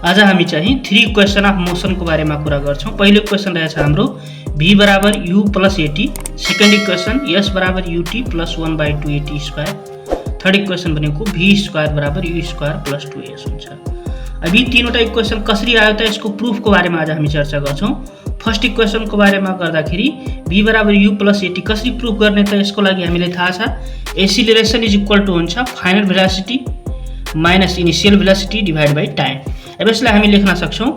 आज हामी चाहिँ 3 क्वेसन अफ मोसनको बारेमा कुरा गर्छौं। पहिलो क्वेसन रहेछ हाम्रो v बराबर u plus at, second equation s बराबर ut plus 1/2 at square, third equation भनेको v स्क्वायर बराबर u स्क्वायर प्लस 2s हुन्छ। अब यी तीनवटा इक्वेसन कसरी आयो त यसको प्रुफको बारेमा आज हामी चर्चा गर्छौं। फर्स्ट इक्वेसनको बारेमा गर्दाखेरि v बराबर u प्लस at कसरी प्रुफ गर्ने त यसको लागि हामीलाई थाहा छ एक्सिलरेसन इज इक्वल टु हुन्छ final velocity minus initial velocity divide by time. अब यसलाई हामी लेख्न सक्छौं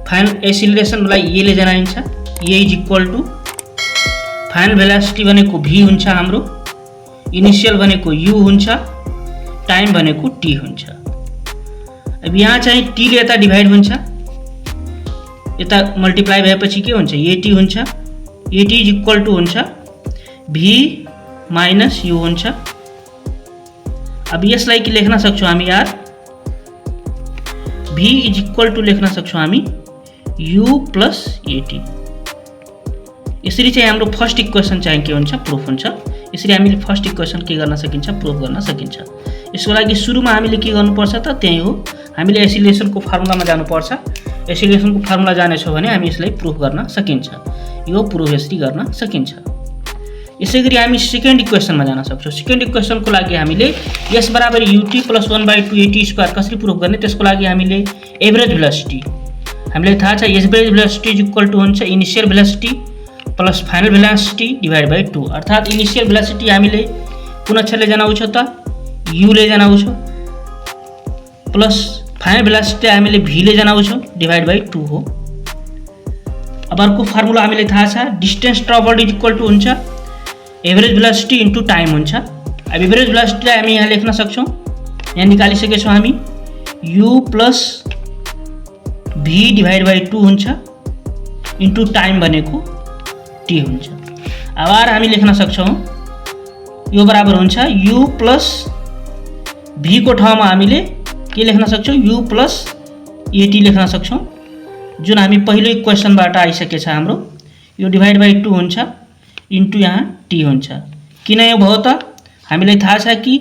फाइनल एक्सिलरेसनलाई a ले जनाइन्छ, a is equal to final velocity भनेको v हुन्छ हाम्रो, इनिशियल भनेको u हुन्छ, टाइम भनेको t हुन्छ। अब यहाँ चाहिँ t ले यता डिवाइड हुन्छ, यता मल्टिप्लाई भएपछि के हुन्छ at हुन्छ, at इज इक्वल टु हुन्छ v माइनस u हुन्छ। अब यसलाई के लेख्न सक्छौं हामी यार v इज इक्वल टु लेख्न सक्छौं हामी u प्लस at। यसरी चाहिँ हाम्रो फर्स्ट इक्वेसन चाहिँ के हुन्छ प्रुफ हुन्छ। यसरी हामीले फर्स्ट इक्वेसन के गर्न सकिन्छ प्रुफ गर्न सकिन्छ। यसको लागि सुरुमा हामीले के गर्नुपर्छ त त्यही हो हामीले एक्सिलरेसनको फर्मुलामा जानुपर्छ। एक्सिलरेसनको फर्मुला जानेछौं भने हामी यसलाई प्रुफ गर्न सकिन्छ। यो प्रुफ यसरी गर्न सकिन्छ। यसैगरी हामी सेकेन्ड इक्वेसनमा जान सक्छौं। सेकेन्ड इक्वेसनको लागि हामीले s बराबर ut प्लस 1/2 at स्क्वायर कसरी प्रुफ गर्ने त्यसको लागि हामीले एभरेज भेलोसिटी हामीलाई थाहा छ average velocity is equal to हुन्छ initial velocity plus final velocity divide by 2, अर्थात इनिशियल भेलोसिटी हामीले कुन अक्षरले जनाउँछौं त u ले जनाउँछौं प्लस फाइनल भेलोसिटी हामीले v ले जनाउँछौं डिवाइड बाई 2 हो। अब अर्को फर्मुला हामीले थाहा छ distance travelled is equal to हुन्छ एभरेज भेलोसिटी इन्टु टाइम हुन्छ। अब एभरेज भेलोसिटीलाई हामी यहाँ लेख्न सक्छौं, यहाँ निकालिसकेछौं हामी u plus v divide by 2 हुन्छ इन्टु टाइम भनेको t हुन्छ। अब हामी लेख्न सक्छौं यो बराबर हुन्छ u प्लस v को ठाउँमा हामीले के लेख्न सक्छौं u प्लस at लेख्न सक्छौं जुन हामी पहिलो इक्वेसनबाट आइसकेछ हाम्रो। यो डिवाइड बाई 2 हुन्छ इन्टु यहाँ t हुन्छ। किन यो भयो त हामीलाई थाहा छ कि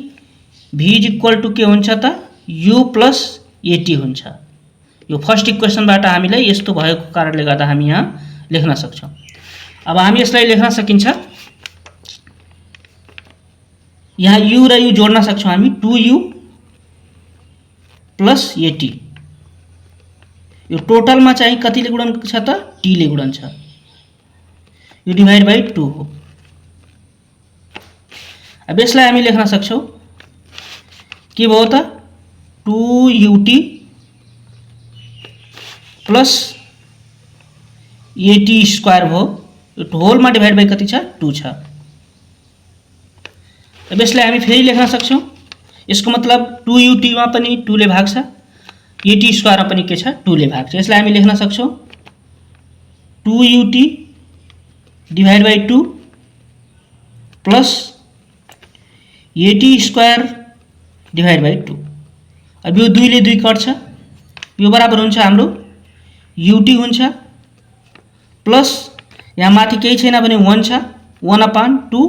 v इज इक्वल टु के हुन्छ त u प्लस at हुन्छ। यो फर्स्ट इक्वेसनबाट हामीलाई यस्तो भएको कारणले गर्दा हामी यहाँ लेख्न सक्छौं। अब हामी यसलाई लेख्न सकिन्छ यहाँ u र u जोड्न सक्छौं हामी 2u प्लस at। यो टोटलमा चाहिँ कतिले गुणन छ त t ले गुणन छ, यो डिवाइड बाई 2 हो। अब यसलाई हामी लेख्न सक्छौं के भयो त 2ut प्लस at स्क्वायर भयो, यो होलमा डिवाइड बाई कति छ 2 छ। अब यसलाई हामी फेरि लेख्न सक्छौं, यसको मतलब 2ut मा पनि 2 ले भाग छ, at स्क्वायर मा पनि के छ 2 ले भाग छ। यसलाई हामी लेख्न सक्छौं 2ut divide by 2 plus at square divide by 2। अब यो 2 ले 2 कट्छ, यो बराबर हुन्छ हाम्रो ut हुन्छ प्लस यहाँ माथि केही छैन भने 1 छ 1/2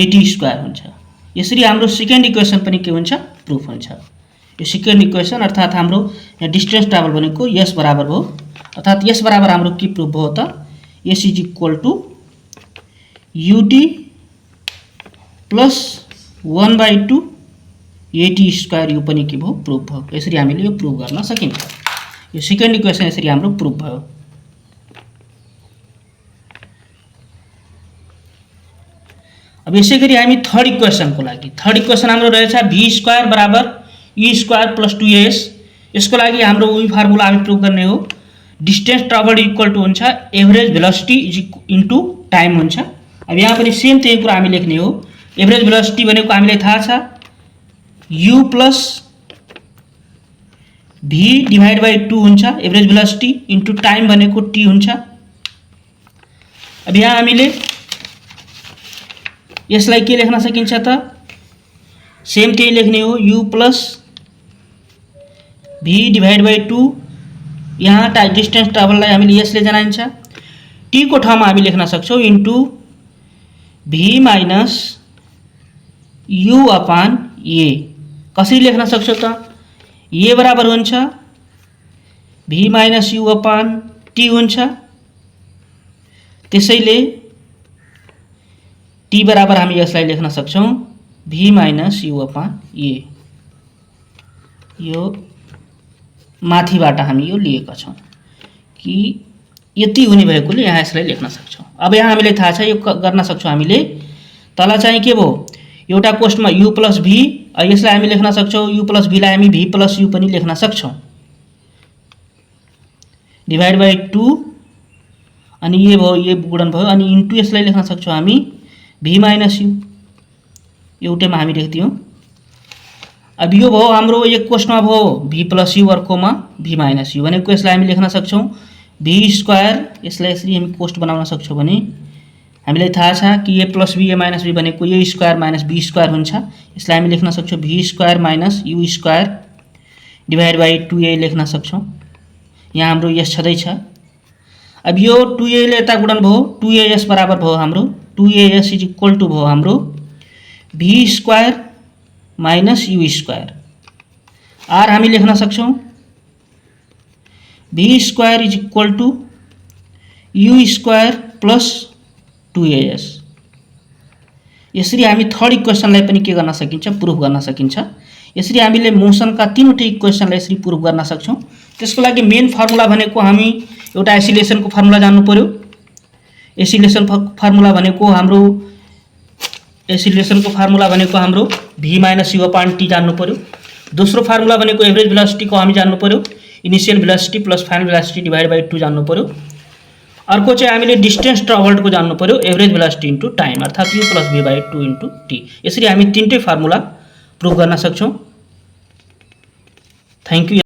at स्क्वायर हुन्छ। यसरी हाम्रो सेकेन्ड इक्वेसन पनि के हुन्छ प्रुफ हुन्छ। यो सेकेन्ड इक्वेसन अर्थात हाम्रो यहाँ डिस्टेन्स ट्राभल भनेको s बराबर भयो, अर्थात s बराबर हाम्रो के प्रुफ भयो त s is equal to ut plus 1/2 at square यो पनि के भयो प्रुफ भयो। यसरी हामीले यो प्रुफ गर्न सकिन्छ। यो सेकेन्ड इक्वेसन यसरी हाम्रो प्रुफ भयो। अब यसैगरी हामी थर्ड इक्वेसनको लागि थर्ड इक्वेसन हाम्रो रहेछ v स्क्वायर बराबर u स्क्वायर प्लस 2as। यसको लागि हाम्रो उही फर्मुला हामी प्रुफ गर्ने हो डिस्टेन्स ट्राभल्ड इक्वल टु हुन्छ एभरेज भेलोसिटी इन्टु टाइम हुन्छ। अब यहाँ पनि सेम त्यही कुरा हामी लेख्ने हो। एभरेज भेलोसिटी भनेको हामीलाई थाहा छ u plus v divide by 2 हुन्छ एभरेज भेलोसिटी इन्टु टाइम भनेको t हुन्छ। अब यहाँ हामीले यसलाई के लेख्न सकिन्छ त सेम त्यही लेख्ने हो u plus v divide by 2 यहाँ डिस्टेन्स ट्राभललाई हामीले यसले जनाइन्छ, t को ठाउँमा हामी लेख्न सक्छौं into v minus u upon a। कसरी लेख्न सक्छौं त ए बराबर हुन्छ भी माइनस यू अपान टी हुन्छ। त्यसैले टी बराबर हामी यसलाई लेख्न सक्छौं भी माइनस यू अपान ए। यो माथिबाट हामी यो लिएका छौं कि यति हुने भएकोले यहाँ यसलाई लेख्न सक्छौं। अब यहाँ हामीले थाहा छ यो गर्न सक्छौं हामीले। तल चाहिँ के भयो एउटा कोष्टमा u प्लस v, यसलाई हामी लेख्न सक्छौं u प्लस v लाई हामी v प्लस u पनि लेख्न सक्छौं डिवाइड बाइ 2 अनि ये भयो ये गुणन भयो अनि इन्टु यसलाई लेख्न सक्छौं हामी v माइनस u एउटैमा हामी लेख्दियौं। अब यो भयो हाम्रो एक कोष्टमा भयो v प्लस u अर्कोमा v माइनस u भनेको यसलाई हामी लेख्न सक्छौं v स्क्वायर। यसलाई यसरी हामी कोष्ट बनाउन सक्छौं भने हामीलाई थाहा छ कि a plus b a minus b भनेको a square minus b square हुन्छ। यसलाई हामी लेख्न सक्छौं v square minus u square divide by 2a लेख्न सक्छौं। यहाँ हाम्रो s छँदैछ। अब यो 2a ले यता गुणन भयो 2as बराबर भयो हाम्रो 2as इज इक्वल टु भयो हाम्रो v square minus u square. r हामी लेख्न सक्छौं v square is equal to u square plus 2as। यसरी हामी थर्ड इक्वेसनलाई पनि के गर्न सकिन्छ प्रुफ गर्न सकिन्छ। यसरी हामीले मोसनका तीनवटै इक्वेसनलाई यसरी प्रुफ गर्न सक्छौं। त्यसको लागि मेन फर्मुला भनेको हामी एउटा एसिलेसनको फर्मुला जान्नु पर्यो। एसिलेसन फर्मुला भनेको हाम्रो v माइनस u अपान t जान्नु पर्यो। दोस्रो फर्मुला भनेको एभरेज भेलोसिटीको हामी जान्नु पर्यो। Initial velocity plus final velocity divide by 2 जान्नु पर्यो। अर्को चाहिँ हामीले डिस्टेन्स ट्राभल्डको जान्नु पर्यो एभरेज भेलोसिटी इन्टु टाइम अर्थात् u plus v by 2 into t। यसरी हामी तीनटै फर्मुला प्रुफ गर्न सक्छौं। Thank you.